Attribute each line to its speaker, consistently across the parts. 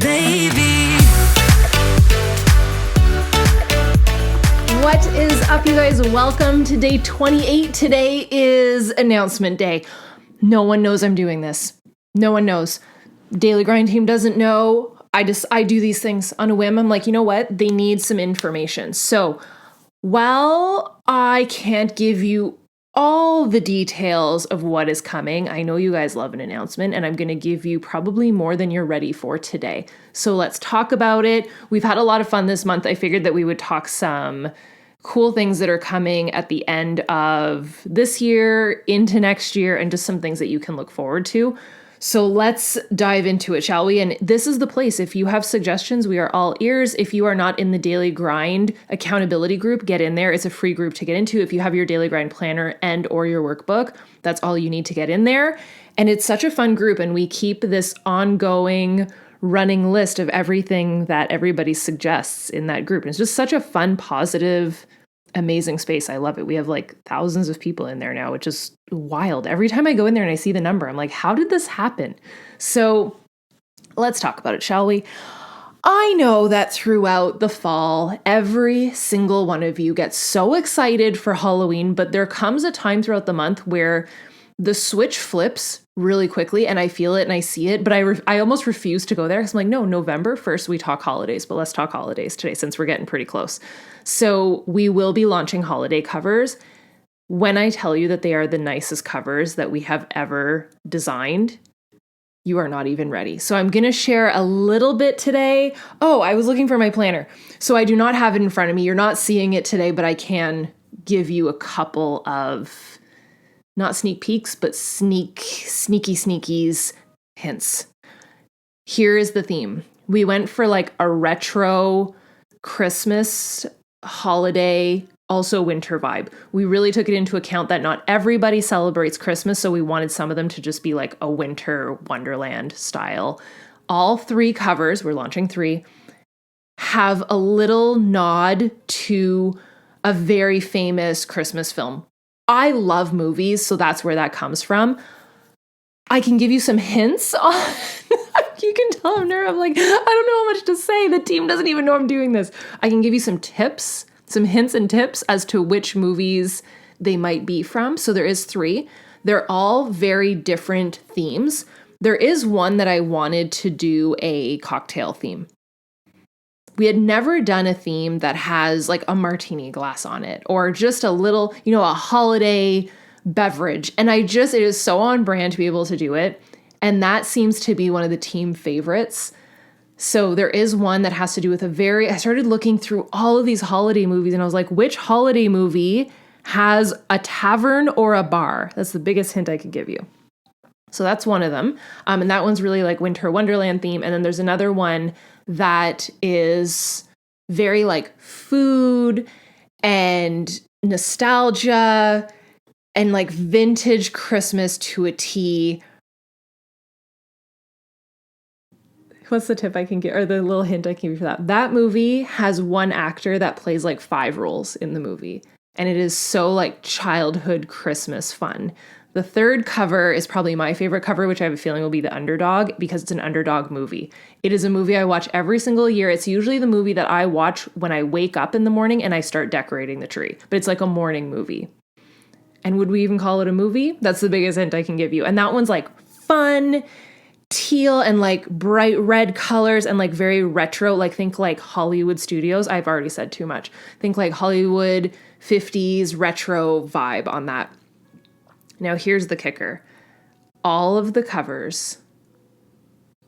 Speaker 1: baby.
Speaker 2: What is up, you guys? Welcome to day 28. Today is announcement day. No one knows I'm doing this. No one knows. Daily Grind team doesn't know. I do these things on a whim. I'm like, you know what? They need some information. So while I can't give you all the details of what is coming, I know you guys love an announcement, and I'm going to give you probably more than you're ready for today. So let's talk about it. We've had a lot of fun this month. I figured that we would talk some cool things that are coming at the end of this year into next year, and just some things that you can look forward to. So let's dive into it, shall we? And this is the place. If you have suggestions, we are all ears. If you are not in the Daily Grind accountability group, get in there. It's a free group to get into. If you have your Daily Grind planner and or your workbook, that's all you need to get in there. And it's such a fun group, and we keep this ongoing running list of everything that everybody suggests in that group. And it's just such a fun, positive, amazing space. I love it. We have like thousands of people in there now, which is wild. Every time I go in there and I see the number, I'm like, how did this happen? So let's talk about it, shall we? I know that throughout the fall, every single one of you gets so excited for Halloween, but there comes a time throughout the month where the switch flips really quickly, and I feel it and I see it, but I almost refuse to go there because I'm like, no, November 1st, we talk holidays, but let's talk holidays today since we're getting pretty close. So we will be launching holiday covers. When I tell you that they are the nicest covers that we have ever designed, you are not even ready. So I'm going to share a little bit today. Oh, I was looking for my planner. So I do not have it in front of me. You're not seeing it today, but I can give you a couple of not sneak peeks, but sneakies hints. Here is the theme. We went for like a retro Christmas holiday, also winter vibe. We really took it into account that not everybody celebrates Christmas, so we wanted some of them to just be like a winter wonderland style. All three covers, we're launching 3, have a little nod to a very famous Christmas film. I love movies, so that's where that comes from. I can give you some hints on, you can tell I'm nervous. I'm like, I don't know how much to say. The team doesn't even know I'm doing this. I can give you some tips, some hints and tips as to which movies they might be from. So there is 3. They're all very different themes. There is one that I wanted to do a cocktail theme. We had never done a theme that has like a martini glass on it or just a little, a holiday beverage. And it is so on brand to be able to do it. And that seems to be one of the team favorites. So there is one that has to do with I started looking through all of these holiday movies and I was like, which holiday movie has a tavern or a bar? That's the biggest hint I could give you. So that's one of them. And that one's really like winter wonderland theme. And then there's another one that is very like food and nostalgia and like vintage Christmas to a T. What's the tip I can get, or the little hint I can give you for that? That movie has one actor that plays like 5 roles in the movie. And it is so like childhood Christmas fun. The third cover is probably my favorite cover, which I have a feeling will be The Underdog, because it's an underdog movie. It is a movie I watch every single year. It's usually the movie that I watch when I wake up in the morning and I start decorating the tree. But it's like a morning movie. And would we even call it a movie? That's the biggest hint I can give you. And that one's like fun, teal and like bright red colors and like very retro. Like think like Hollywood Studios. I've already said too much. Think like Hollywood 50s retro vibe on that. Now, here's the kicker. All of the covers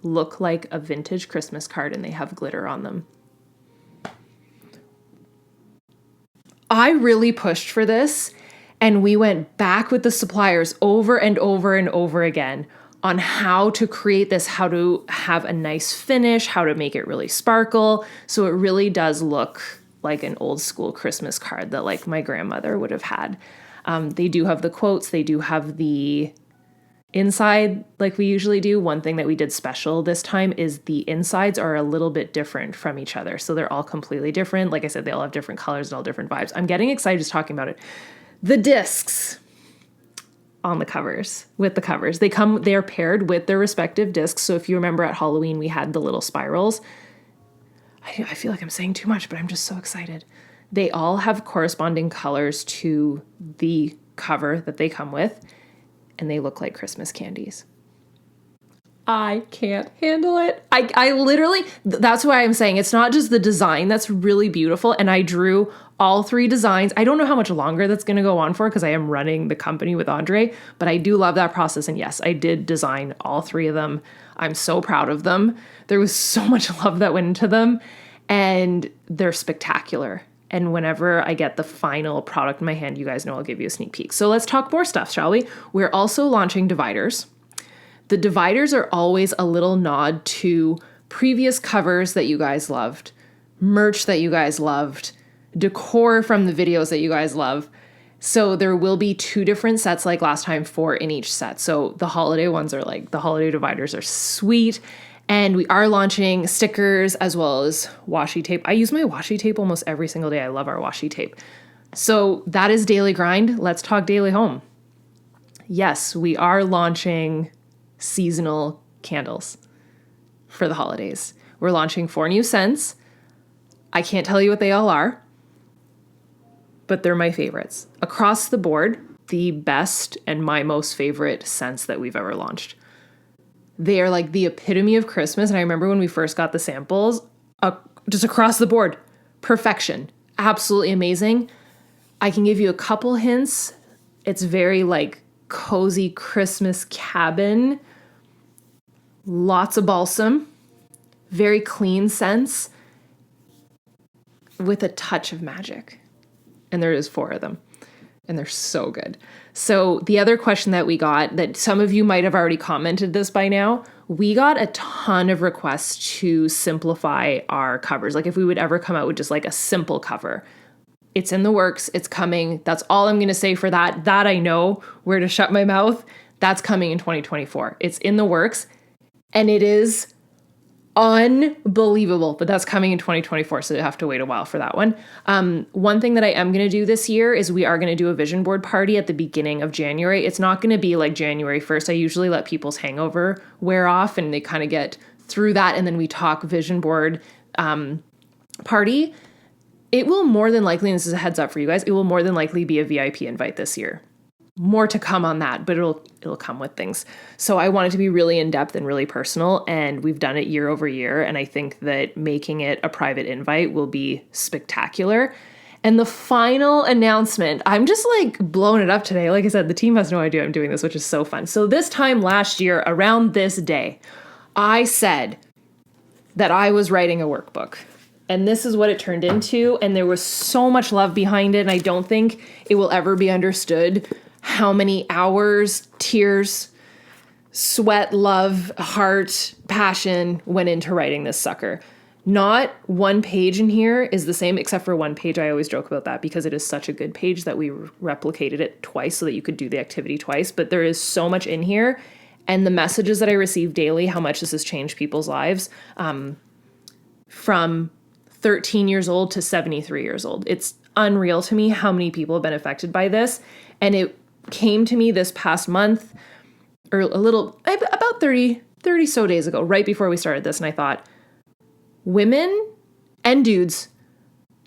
Speaker 2: look like a vintage Christmas card and they have glitter on them. I really pushed for this, and we went back with the suppliers over and over and over again on how to create this, how to have a nice finish, how to make it really sparkle. So it really does look like an old school Christmas card that like my grandmother would have had. They do have the quotes. They do have the inside like we usually do. One thing that we did special this time is the insides are a little bit different from each other. So they're all completely different. Like I said, they all have different colors and all different vibes. I'm getting excited just talking about it. The discs. on the covers, with the covers. They're paired with their respective discs. So if you remember at Halloween, we had the little spirals. I feel like I'm saying too much, but I'm just so excited. They all have corresponding colors to the cover that they come with, and they look like Christmas candies. I can't handle it. I literally, that's why I'm saying it's not just the design that's really beautiful. And I drew all 3 designs. I don't know how much longer that's going to go on for because I am running the company with Andre, but I do love that process. And yes, I did design all 3 of them. I'm so proud of them. There was so much love that went into them, and they're spectacular. And whenever I get the final product in my hand, you guys know I'll give you a sneak peek. So let's talk more stuff, shall we? We're also launching dividers. The dividers are always a little nod to previous covers that you guys loved, merch that you guys loved, decor from the videos that you guys love. So there will be 2 different sets like last time, 4 in each set. So the holiday ones are like, the holiday dividers are sweet. And we are launching stickers as well as washi tape. I use my washi tape almost every single day. I love our washi tape. So that is Daily Grind. Let's talk Daily Home. Yes, we are launching seasonal candles for the holidays. We're launching 4 new scents. I can't tell you what they all are, but they're my favorites. Across the board, the best and my most favorite scents that we've ever launched. They are like the epitome of Christmas. And I remember when we first got the samples, just across the board, perfection. Absolutely amazing. I can give you a couple hints. It's very like cozy Christmas cabin. Lots of balsam. Very clean scents with a touch of magic. And there is 4 of them. And they're so good. So the other question that we got, that some of you might have already commented this by now, we got a ton of requests to simplify our covers. Like if we would ever come out with just like a simple cover. It's in the works. It's coming. That's all I'm going to say for that. That I know where to shut my mouth. That's coming in 2024. It's in the works. And it is unbelievable, but that's coming in 2024, so you have to wait a while for that one. One thing that I am going to do this year is we are going to do a vision board party at the beginning of January. It's not going to be like January 1st. I usually let people's hangover wear off and they kind of get through that, and then we talk vision board party. It will more than likely, and this is a heads up for you guys, it will more than likely be a VIP invite this year. More to come on that, but it'll come with things. So I want it to be really in-depth and really personal, and we've done it year over year, and I think that making it a private invite will be spectacular. And the final announcement, I'm just like blowing it up today. Like I said, the team has no idea I'm doing this, which is so fun. So this time last year, around this day, I said that I was writing a workbook. And this is what it turned into, and there was so much love behind it, and I don't think it will ever be understood how many hours, tears, sweat, love, heart, passion went into writing this sucker. Not one page in here is the same, except for one page. I always joke about that because it is such a good page that we replicated it twice so that you could do the activity twice. But there is so much in here, and the messages that I receive daily, how much this has changed people's lives, from 13 years old to 73 years old. It's unreal to me how many people have been affected by this. And it came to me this past month, or a little, about 30 so days ago, right before we started this. And I thought, women and dudes,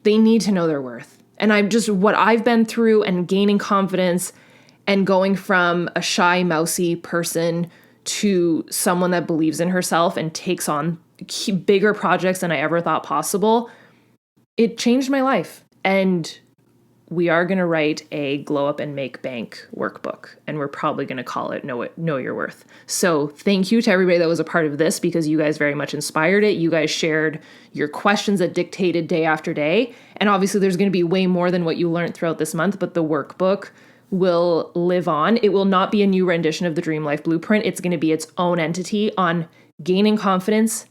Speaker 2: they need to know their worth. And I'm just, what I've been through and gaining confidence and going from a shy, mousy person to someone that believes in herself and takes on bigger projects than I ever thought possible, it changed my life. And we are going to write a glow up and make bank workbook, and we're probably going to call it Know Your Worth. So thank you to everybody that was a part of this, because you guys very much inspired it. You guys shared your questions that dictated day after day. And obviously there's going to be way more than what you learned throughout this month, but the workbook will live on. It will not be a new rendition of the Dream Life Blueprint. It's going to be its own entity on gaining confidence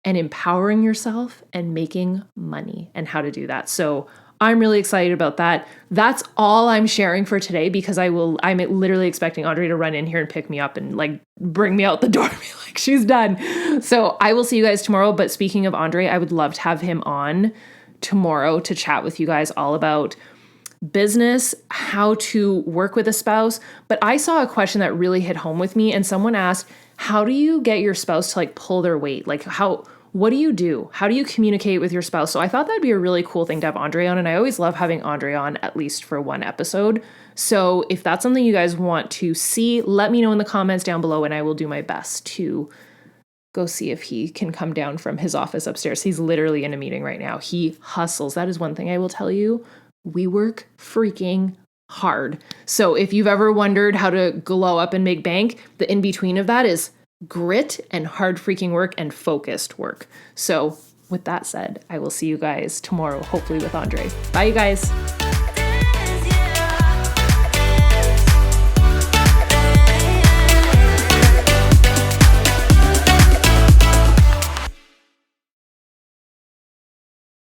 Speaker 2: and empowering yourself and making money and how to do that. So I'm really excited about that. That's all I'm sharing for today, because I'm literally expecting Andre to run in here and pick me up and like bring me out the door and be like, she's done. So I will see you guys tomorrow. But speaking of Andre, I would love to have him on tomorrow to chat with you guys all about business, how to work with a spouse. But I saw a question that really hit home with me, and someone asked, how do you get your spouse to like pull their weight? Like what do you do? How do you communicate with your spouse? So I thought that'd be a really cool thing to have Andre on. And I always love having Andre on at least for one episode. So if that's something you guys want to see, let me know in the comments down below and I will do my best to go see if he can come down from his office upstairs. He's literally in a meeting right now. He hustles. That is one thing I will tell you. We work freaking hard. So if you've ever wondered how to glow up and make bank, the in-between of that is grit and hard freaking work and focused work. So with that said, I will see you guys tomorrow, hopefully with Andre. Bye, you guys.